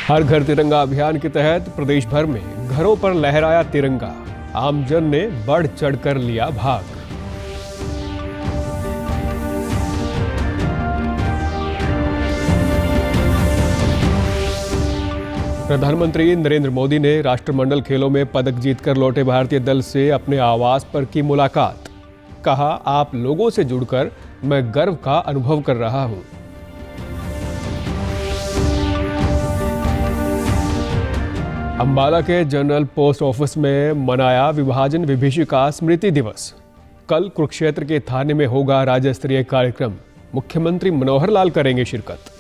हर घर तिरंगा अभियान के तहत प्रदेश भर में घरों पर लहराया तिरंगा। आमजन ने बढ़ चढ़कर लिया भाग। प्रधानमंत्री नरेंद्र मोदी ने राष्ट्रमंडल खेलों में पदक जीतकर लौटे भारतीय दल से अपने आवास पर की मुलाकात। कहा, आप लोगों से जुड़कर मैं गर्व का अनुभव कर रहा हूं। अंबाला के जनरल पोस्ट ऑफिस में मनाया विभाजन विभीषिका स्मृति दिवस। कल कुरुक्षेत्र के थाने में होगा राज्य स्तरीय कार्यक्रम। मुख्यमंत्री मनोहर लाल करेंगे शिरकत।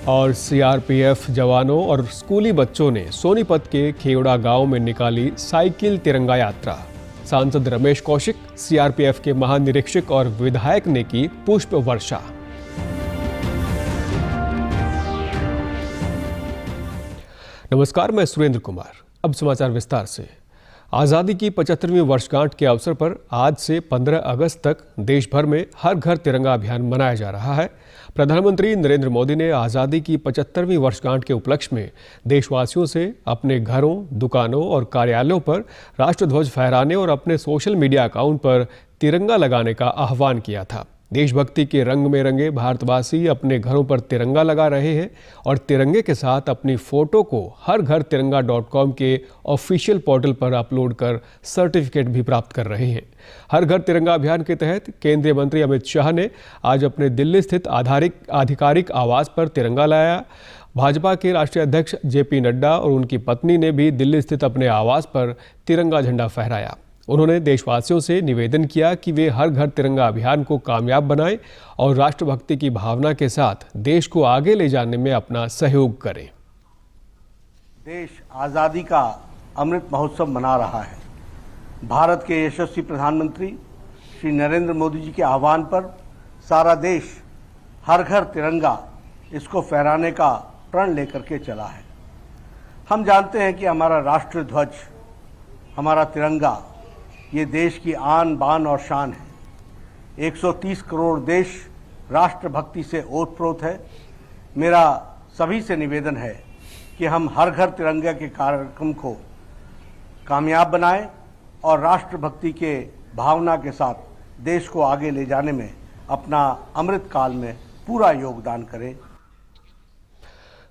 और सीआरपीएफ जवानों और स्कूली बच्चों ने सोनीपत के खेवड़ा गांव में निकाली साइकिल तिरंगा यात्रा। सांसद रमेश कौशिक, सीआरपीएफ के महानिरीक्षक और विधायक ने की पुष्प वर्षा। नमस्कार, मैं सुरेंद्र कुमार। अब समाचार विस्तार से। आज़ादी की 75वीं वर्षगांठ के अवसर पर आज से 15 अगस्त तक देश भर में हर घर तिरंगा अभियान मनाया जा रहा है। प्रधानमंत्री नरेंद्र मोदी ने आज़ादी की 75वीं वर्षगांठ के उपलक्ष्य में देशवासियों से अपने घरों, दुकानों और कार्यालयों पर राष्ट्रध्वज फहराने और अपने सोशल मीडिया अकाउंट पर तिरंगा लगाने का आह्वान किया था। देशभक्ति के रंग में रंगे भारतवासी अपने घरों पर तिरंगा लगा रहे हैं और तिरंगे के साथ अपनी फोटो को हरघरतिरंगा.com के ऑफिशियल पोर्टल पर अपलोड कर सर्टिफिकेट भी प्राप्त कर रहे हैं। हर घर तिरंगा अभियान के तहत केंद्रीय मंत्री अमित शाह ने आज अपने दिल्ली स्थित आधिकारिक आवास पर तिरंगा लाया। भाजपा के राष्ट्रीय अध्यक्ष जेपी नड्डा और उनकी पत्नी ने भी दिल्ली स्थित अपने आवास पर तिरंगा झंडा फहराया। उन्होंने देशवासियों से निवेदन किया कि वे हर घर तिरंगा अभियान को कामयाब बनाएं और राष्ट्रभक्ति की भावना के साथ देश को आगे ले जाने में अपना सहयोग करें। देश आज़ादी का अमृत महोत्सव मना रहा है। भारत के यशस्वी प्रधानमंत्री श्री नरेंद्र मोदी जी के आह्वान पर सारा देश हर घर तिरंगा इसको फहराने का प्रण लेकर के चला है। हम जानते हैं कि हमारा राष्ट्र ध्वज, हमारा तिरंगा, ये देश की आन बान और शान है। 130 करोड़ देश राष्ट्रभक्ति से ओतप्रोत है। मेरा सभी से निवेदन है कि हम हर घर तिरंगा के कार्यक्रम को कामयाब बनाएं और राष्ट्रभक्ति के भावना के साथ देश को आगे ले जाने में अपना अमृत काल में पूरा योगदान करें।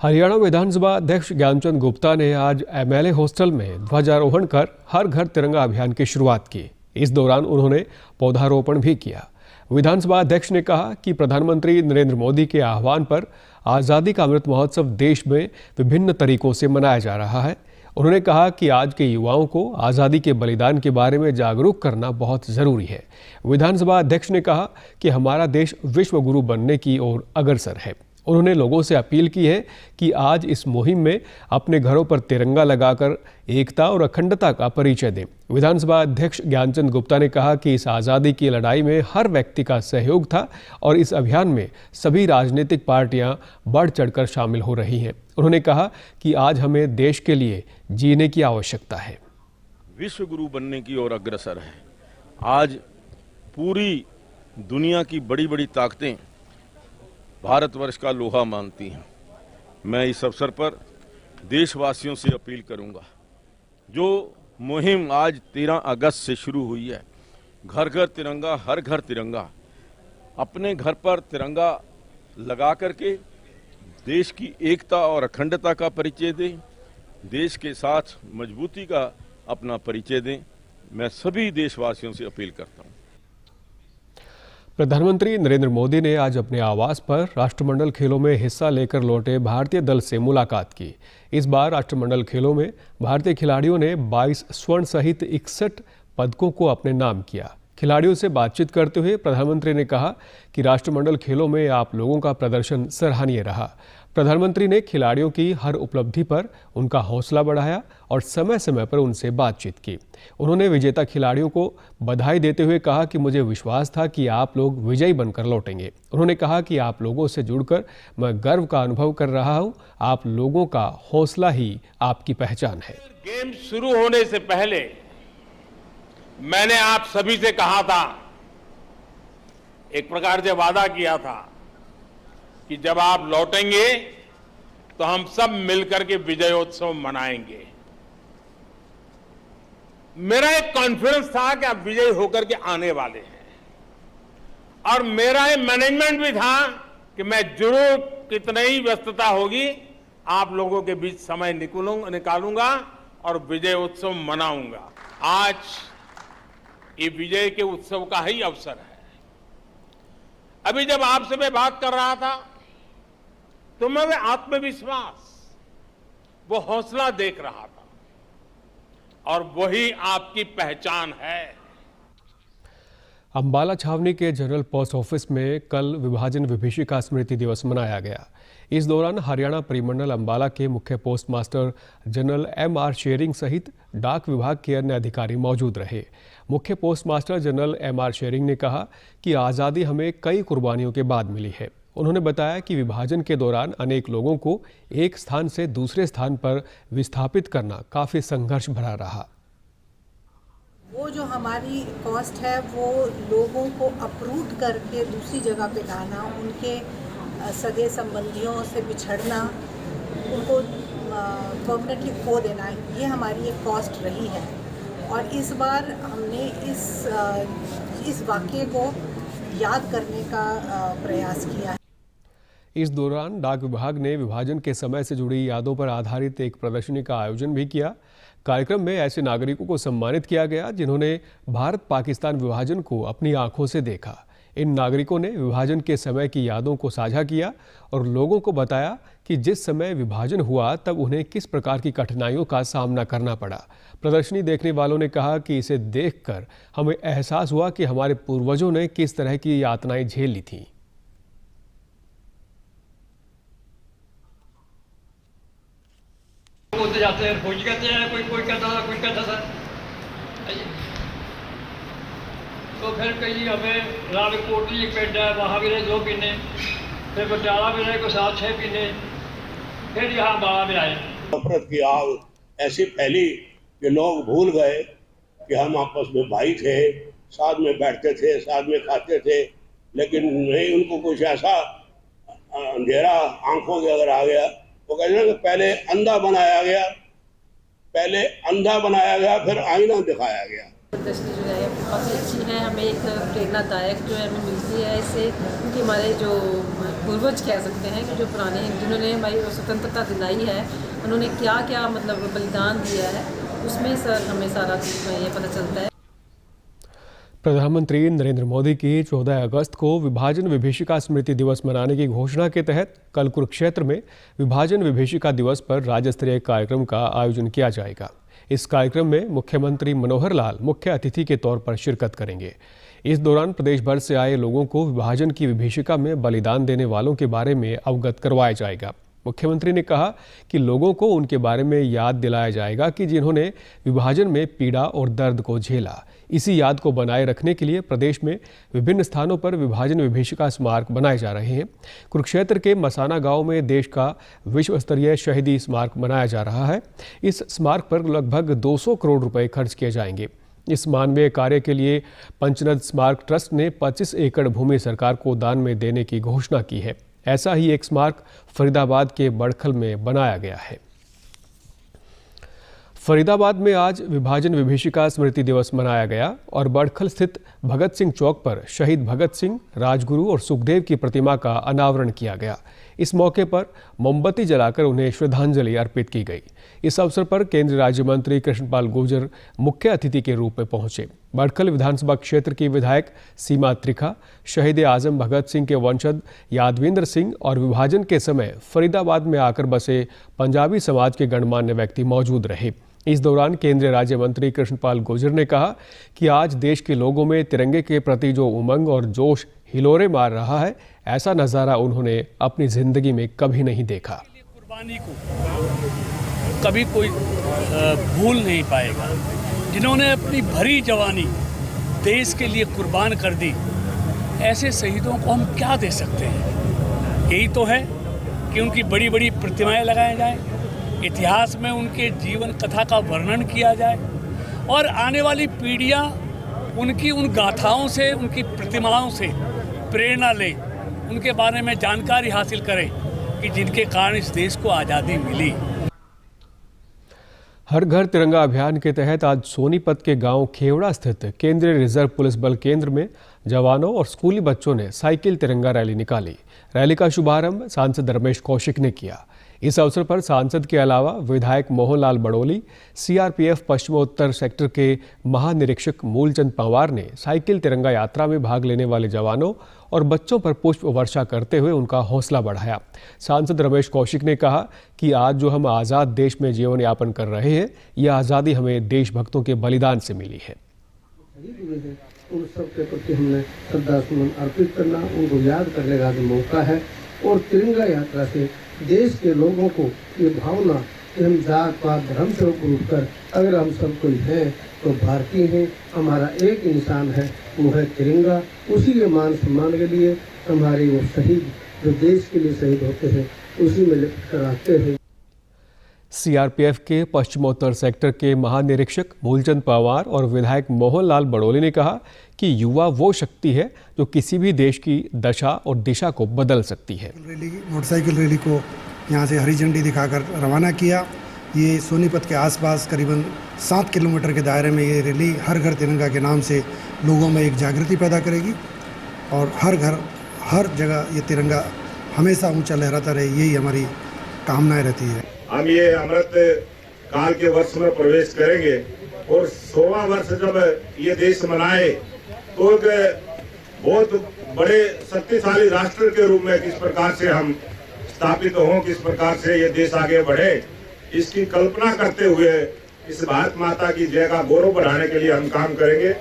हरियाणा विधानसभा अध्यक्ष ज्ञानचंद गुप्ता ने आज एमएलए हॉस्टल में ध्वजारोहण कर हर घर तिरंगा अभियान की शुरुआत की। इस दौरान उन्होंने पौधारोपण भी किया। विधानसभा अध्यक्ष ने कहा कि प्रधानमंत्री नरेंद्र मोदी के आह्वान पर आज़ादी का अमृत महोत्सव देश में विभिन्न तरीकों से मनाया जा रहा है। उन्होंने कहा कि आज के युवाओं को आज़ादी के बलिदान के बारे में जागरूक करना बहुत ज़रूरी है। विधानसभा अध्यक्ष ने कहा कि हमारा देश विश्व गुरु बनने की ओर अग्रसर है। उन्होंने लोगों से अपील की है कि आज इस मुहिम में अपने घरों पर तिरंगा लगाकर एकता और अखंडता का परिचय दें। विधानसभा अध्यक्ष ज्ञानचंद गुप्ता ने कहा कि इस आज़ादी की लड़ाई में हर व्यक्ति का सहयोग था और इस अभियान में सभी राजनीतिक पार्टियां बढ़ चढ़कर शामिल हो रही हैं। उन्होंने कहा कि आज हमें देश के लिए जीने की आवश्यकता है। विश्व गुरु बनने की ओर अग्रसर है। आज पूरी दुनिया की बड़ी बड़ी ताकतें भारतवर्ष का लोहा मानती हैं। मैं इस अवसर पर देशवासियों से अपील करूंगा, जो मुहिम आज 13 अगस्त से शुरू हुई है, घर घर तिरंगा, हर घर तिरंगा, अपने घर पर तिरंगा लगा करके देश की एकता और अखंडता का परिचय दें, देश के साथ मजबूती का अपना परिचय दें। मैं सभी देशवासियों से अपील करता हूं। प्रधानमंत्री नरेंद्र मोदी ने आज अपने आवास पर राष्ट्रमंडल खेलों में हिस्सा लेकर लौटे भारतीय दल से मुलाकात की। इस बार राष्ट्रमंडल खेलों में भारतीय खिलाड़ियों ने 22 स्वर्ण सहित 61 पदकों को अपने नाम किया। खिलाड़ियों से बातचीत करते हुए प्रधानमंत्री ने कहा कि राष्ट्रमंडल खेलों में आप लोगों का प्रदर्शन सराहनीय रहा। प्रधानमंत्री ने खिलाड़ियों की हर उपलब्धि पर उनका हौसला बढ़ाया और समय समय पर उनसे बातचीत की। उन्होंने विजेता खिलाड़ियों को बधाई देते हुए कहा कि मुझे विश्वास था कि आप लोग विजयी बनकर लौटेंगे। उन्होंने कहा कि आप लोगों से जुड़कर मैं गर्व का अनुभव कर रहा हूं। आप लोगों का हौसला ही आपकी पहचान है। गेम शुरू होने से पहले मैंने आप सभी से कहा था एक प्रकार से वादा किया था कि जब आप लौटेंगे तो हम सब मिलकर के विजयोत्सव मनाएंगे। मेरा एक कॉन्फिडेंस था कि आप विजयी होकर के आने वाले हैं, और मेरा एक मैनेजमेंट भी था कि मैं जरूर कितनी ही व्यस्तता होगी आप लोगों के बीच समय निकालूंगा और विजय उत्सव मनाऊंगा। आज ये विजय के उत्सव का ही अवसर है। अभी जब आपसे मैं बात कर रहा था तो मैं आत्मविश्वास, वो हौसला देख रहा था, और वही आपकी पहचान है। अंबाला छावनी के जनरल पोस्ट ऑफिस में कल विभाजन विभीषिका स्मृति दिवस मनाया गया। इस दौरान हरियाणा परिमंडल अंबाला के मुख्य post master general M.R. Tshering सहित डाक विभाग के अन्य अधिकारी मौजूद रहे। मुख्य post master general M.R. Tshering ने कहा कि आज़ादी हमें कई कुर्बानियों के बाद मिली है। उन्होंने बताया कि विभाजन के दौरान अनेक लोगों को एक स्थान से दूसरे स्थान पर विस्थापित करना काफ़ी संघर्ष भरा रहा। वो जो हमारी कॉस्ट है वो लोगों को अपरूट करके दूसरी जगह पे लाना, उनके सगे संबंधियों से बिछड़ना, उनको परमानेंटली खो देना, ये हमारी एक कॉस्ट रही है। और इस बार हमने इस वाक़ये को याद करने का प्रयास किया है। इस दौरान डाक विभाग ने विभाजन के समय से जुड़ी यादों पर आधारित एक प्रदर्शनी का आयोजन भी किया। कार्यक्रम में ऐसे नागरिकों को सम्मानित किया गया जिन्होंने भारत पाकिस्तान विभाजन को अपनी आंखों से देखा। इन नागरिकों ने विभाजन के समय की यादों को साझा किया और लोगों को बताया कि जिस समय विभाजन हुआ तब उन्हें किस प्रकार की कठिनाइयों का सामना करना पड़ा। प्रदर्शनी देखने वालों ने कहा कि इसे देखकर हमें एहसास हुआ कि हमारे पूर्वजों ने किस तरह की यातनाएं झेल ली थीं। उधर जाते हैं, फौजी कहते हैं, कोई कहता था, कोई कहता था। तो फिर कहीं हमें रावलकोटली एक पिंड है, वहाँ भी रहे 2 महीने, फिर पटियाला भी रहे को 7-6 महीने, फिर यहाँ अंबाला में आए। नफरत की आग ऐसी फैली कि लोग भूल गए कि हम आपस में भाई थे, साथ में बैठते थे, साथ में खाते थे, लेकिन नहीं, उनको कुछ ऐसा अंधेरा आंखों के अगर आ गया, वो कहते हैं कि पहले अंधा बनाया गया, फिर आईना दिखाया गया। प्रदर्शनी जो है काफ़ी अच्छी है, हमें एक प्रेरणादायक जो है हमें मिलती है इससे, क्योंकि हमारे जो पूर्वज कह सकते हैं कि जो पुराने जिन्होंने हमारी स्वतंत्रता दिलाई है, उन्होंने क्या क्या मतलब बलिदान दिया है, उसमें सर हमें सारा ये पता चलता है। प्रधानमंत्री नरेंद्र मोदी की 14 अगस्त को विभाजन विभीषिका स्मृति दिवस मनाने की घोषणा के तहत कल कुरुक्षेत्र में विभाजन विभीषिका दिवस पर राज्य स्तरीय कार्यक्रम का आयोजन किया जाएगा। इस कार्यक्रम में मुख्यमंत्री मनोहर लाल मुख्य अतिथि के तौर पर शिरकत करेंगे। इस दौरान प्रदेश भर से आए लोगों को विभाजन की विभीषिका में बलिदान देने वालों के बारे में अवगत करवाया जाएगा। मुख्यमंत्री ने कहा कि लोगों को उनके बारे में याद दिलाया जाएगा कि जिन्होंने विभाजन में पीड़ा और दर्द को झेला। इसी याद को बनाए रखने के लिए प्रदेश में विभिन्न स्थानों पर विभाजन विभीषिका स्मारक बनाए जा रहे हैं। कुरुक्षेत्र के मसाना गांव में देश का विश्व स्तरीय शहीदी स्मारक बनाया जा रहा है। इस स्मारक पर लगभग 200 करोड़ रुपए खर्च किए जाएंगे। इस मानवीय कार्य के लिए पंचनद स्मारक ट्रस्ट ने 25 एकड़ भूमि सरकार को दान में देने की घोषणा की है। ऐसा ही एक स्मारक फरीदाबाद के बड़खल में बनाया गया है। फरीदाबाद में आज विभाजन विभीषिका स्मृति दिवस मनाया गया और बड़खल स्थित भगत सिंह चौक पर शहीद भगत सिंह, राजगुरु और सुखदेव की प्रतिमा का अनावरण किया गया। इस मौके पर मोमबत्ती जलाकर उन्हें श्रद्धांजलि अर्पित की गई। इस अवसर पर केंद्रीय राज्य मंत्री कृष्णपाल गुर्जर मुख्य अतिथि के रूप में पहुंचे। बड़खल विधानसभा क्षेत्र की विधायक सीमा त्रिखा, शहीद आजम भगत सिंह के वंशज यादविंद्र सिंह और विभाजन के समय फरीदाबाद में आकर बसे पंजाबी समाज के गणमान्य व्यक्ति मौजूद रहे। इस दौरान केंद्रीय राज्य मंत्री कृष्णपाल गुर्जर ने कहा कि आज देश के लोगों में तिरंगे के प्रति जो उमंग और जोश हिलोरे मार रहा है, ऐसा नज़ारा उन्होंने अपनी जिंदगी में कभी नहीं देखा। कुर्बानी को कभी कोई भूल नहीं पाएगा। जिन्होंने अपनी भरी जवानी देश के लिए कुर्बान कर दी, ऐसे शहीदों को हम क्या दे सकते हैं। यही तो है कि उनकी बड़ी बड़ी प्रतिमाएं लगाई जाएं, इतिहास में उनके जीवन कथा का वर्णन किया जाए और आने वाली पीढ़ियां उनकी उन गाथाओं से, उनकी प्रतिमाओं से प्रेरणा लें, उनके बारे में जानकारी हासिल करें कि जिनके कारण इस देश को आज़ादी मिली। हर घर तिरंगा अभियान के तहत आज सोनीपत के गांव खेवड़ा स्थित केंद्रीय रिजर्व पुलिस बल केंद्र में जवानों और स्कूली बच्चों ने साइकिल तिरंगा रैली निकाली। रैली का शुभारंभ सांसद रमेश कौशिक ने किया। इस अवसर पर सांसद के अलावा विधायक मोहनलाल बड़ोली, सीआरपीएफ पश्चिमोत्तर सेक्टर के महानिरीक्षक मूलचंद पंवार ने साइकिल तिरंगा यात्रा में भाग लेने वाले जवानों और बच्चों पर पुष्प वर्षा करते हुए उनका हौसला बढ़ाया। सांसद रमेश कौशिक ने कहा कि आज जो हम आज़ाद देश में जीवन यापन कर रहे हैं, यह आज़ादी हमें देशभक्तों के बलिदान से मिली है। उन सब के प्रति हमने श्रद्धा सुमन अर्पित करना, उनको याद करने का भी मौका है। और तिरंगा यात्रा से देश के लोगों को ये भावना कि हम जात पात धर्म से उठकर अगर हम सब कोई हैं तो भारतीय हैं, हमारा एक इंसान है, वो है तिरंगा। उसी के मान सम्मान के लिए हमारे वो शहीद जो देश के लिए शहीद होते हैं उसी में लिप्त कराते हैं। सीआरपीएफ के पश्चिमोत्तर सेक्टर के महानिरीक्षक मूलचंद पंवार और विधायक मोहनलाल बड़ोली ने कहा कि युवा वो शक्ति है जो किसी भी देश की दशा और दिशा को बदल सकती है। मोटरसाइकिल रैली को यहाँ से हरी झंडी दिखाकर रवाना किया। ये सोनीपत के आसपास करीबन 7 किलोमीटर के दायरे में ये रैली हर घर तिरंगा के नाम से लोगों में एक जागृति पैदा करेगी और हर घर हर जगह ये तिरंगा हमेशा ऊंचा लहराता रहे, यही हमारी कामनाएं रहती है। हम ये अमृत काल के वर्ष में प्रवेश करेंगे और 100वां वर्ष जब ये देश मनाए तो एक बहुत बड़े शक्तिशाली राष्ट्र के रूप में किस प्रकार से हम स्थापित हों, किस प्रकार से ये देश आगे बढ़े, इसकी कल्पना करते हुए इस भारत माता की जय का गौरव बढ़ाने के लिए हम काम करेंगे।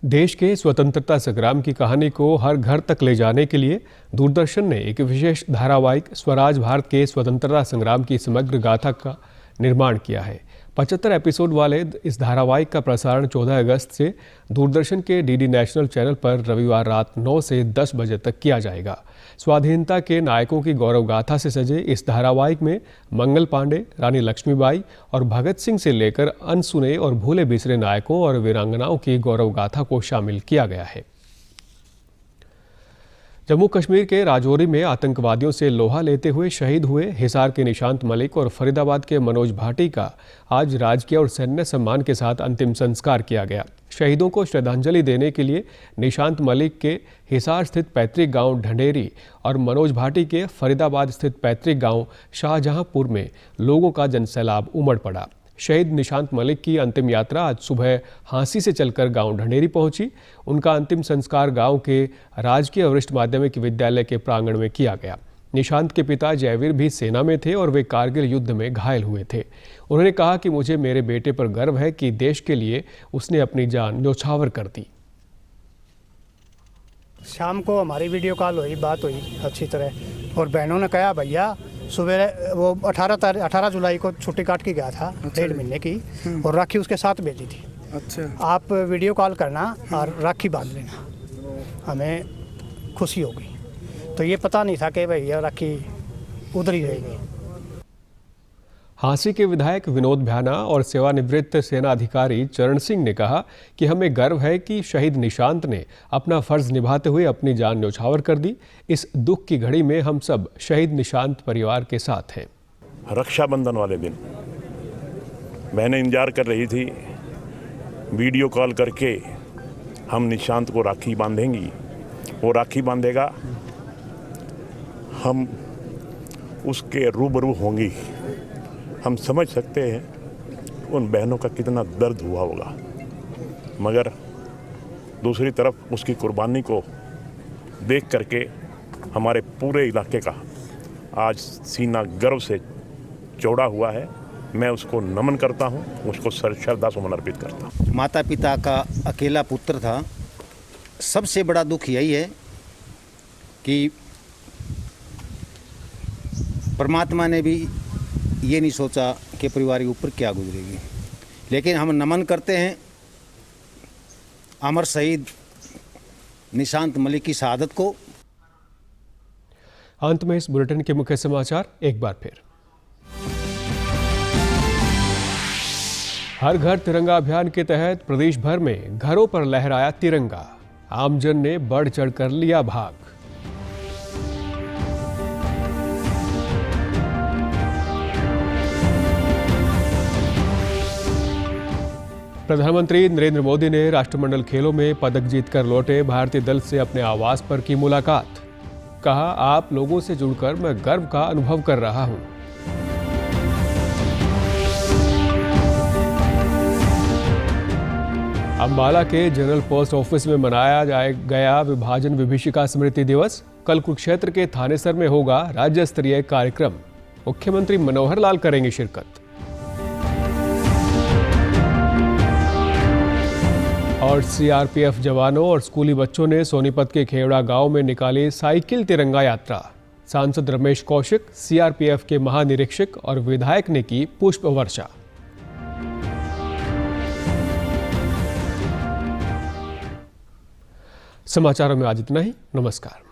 देश के स्वतंत्रता संग्राम की कहानी को हर घर तक ले जाने के लिए दूरदर्शन ने एक विशेष धारावाहिक स्वराज भारत के स्वतंत्रता संग्राम की समग्र गाथा का निर्माण किया है। 75 एपिसोड वाले इस धारावाहिक का प्रसारण 14 अगस्त से दूरदर्शन के डीडी नेशनल चैनल पर रविवार रात 9 से 10 बजे तक किया जाएगा। स्वाधीनता के नायकों की गौरव गाथा से सजे इस धारावाहिक में मंगल पांडे, रानी लक्ष्मीबाई और भगत सिंह से लेकर अनसुने और भूले बिसरे नायकों और वीरांगनाओं की गौरव गाथा को शामिल किया गया है। जम्मू कश्मीर के राजौरी में आतंकवादियों से लोहा लेते हुए शहीद हुए हिसार के निशांत मलिक और फरीदाबाद के मनोज भाटी का आज राजकीय और सैन्य सम्मान के साथ अंतिम संस्कार किया गया। शहीदों को श्रद्धांजलि देने के लिए निशांत मलिक के हिसार स्थित पैतृक गांव ढंढेरी और मनोज भाटी के फरीदाबाद स्थित पैतृक गांव शाहजहांपुर में लोगों का जनसैलाब उमड़ पड़ा। शहीद निशांत मलिक की अंतिम यात्रा आज सुबह हांसी से चलकर गांव ढंढेरी पहुंची। उनका अंतिम संस्कार गांव के राजकीय वरिष्ठ माध्यमिक विद्यालय के प्रांगण में किया गया। निशांत के पिता जयवीर भी सेना में थे और वे कारगिल युद्ध में घायल हुए थे। उन्होंने कहा कि मुझे मेरे बेटे पर गर्व है कि देश के लिए उसने अपनी जान न्यौछावर कर दी। शाम को हमारी वीडियो कॉल हुई, बात हुई अच्छी तरह और बहनों ने कहा भैया सुबह वो 18 जुलाई को छुट्टी काट के गया था 1.5 महीने की और राखी उसके साथ भेजी थी। अच्छा, आप वीडियो कॉल करना और राखी बांध लेना, हमें खुशी होगी। तो ये पता नहीं था कि भैया राखी उधर ही रहेगी। हांसी के विधायक विनोद भ्याना और सेवानिवृत्त सेना अधिकारी चरण सिंह ने कहा कि हमें गर्व है कि शहीद निशांत ने अपना फर्ज निभाते हुए अपनी जान न्यौछावर कर दी। इस दुख की घड़ी में हम सब शहीद निशांत परिवार के साथ हैं। रक्षाबंधन वाले दिन बहनें इंतजार कर रही थी, वीडियो कॉल करके हम निशांत को राखी बांधेंगी, वो राखी बांधेगा, हम उसके रूबरू होंगी। हम समझ सकते हैं उन बहनों का कितना दर्द हुआ होगा, मगर दूसरी तरफ उसकी कुर्बानी को देख करके हमारे पूरे इलाके का आज सीना गर्व से चौड़ा हुआ है। मैं उसको नमन करता हूं, उसको श्रद्धा सुमन अर्पित करता हूं। माता पिता का अकेला पुत्र था। सबसे बड़ा दुख यही है कि परमात्मा ने भी ये नहीं सोचा कि परिवार के ऊपर क्या गुजरेगी, लेकिन हम नमन करते हैं अमर शहीद निशांत मलिक की शहादत को। अंत में इस बुलेटिन के मुख्य समाचार एक बार फिर। हर घर तिरंगा अभियान के तहत प्रदेश भर में घरों पर लहराया तिरंगा। आमजन ने बढ़ चढ़कर लिया भाग। प्रधानमंत्री नरेंद्र मोदी ने राष्ट्रमंडल खेलों में पदक जीतकर लौटे भारतीय दल से अपने आवास पर की मुलाकात। कहा, आप लोगों से जुड़कर मैं गर्व का अनुभव कर रहा हूं। अंबाला के जनरल पोस्ट ऑफिस में मनाया गया विभाजन विभीषिका स्मृति दिवस। कल कुरुक्षेत्र के थानेसर में होगा राज्य स्तरीय कार्यक्रम। मुख्यमंत्री मनोहर लाल करेंगे शिरकत। और सीआरपीएफ जवानों और स्कूली बच्चों ने सोनीपत के खेवड़ा गांव में निकाली साइकिल तिरंगा यात्रा। सांसद रमेश कौशिक, सीआरपीएफ के महानिरीक्षक और विधायक ने की पुष्प वर्षा। समाचारों में आज इतना ही। नमस्कार।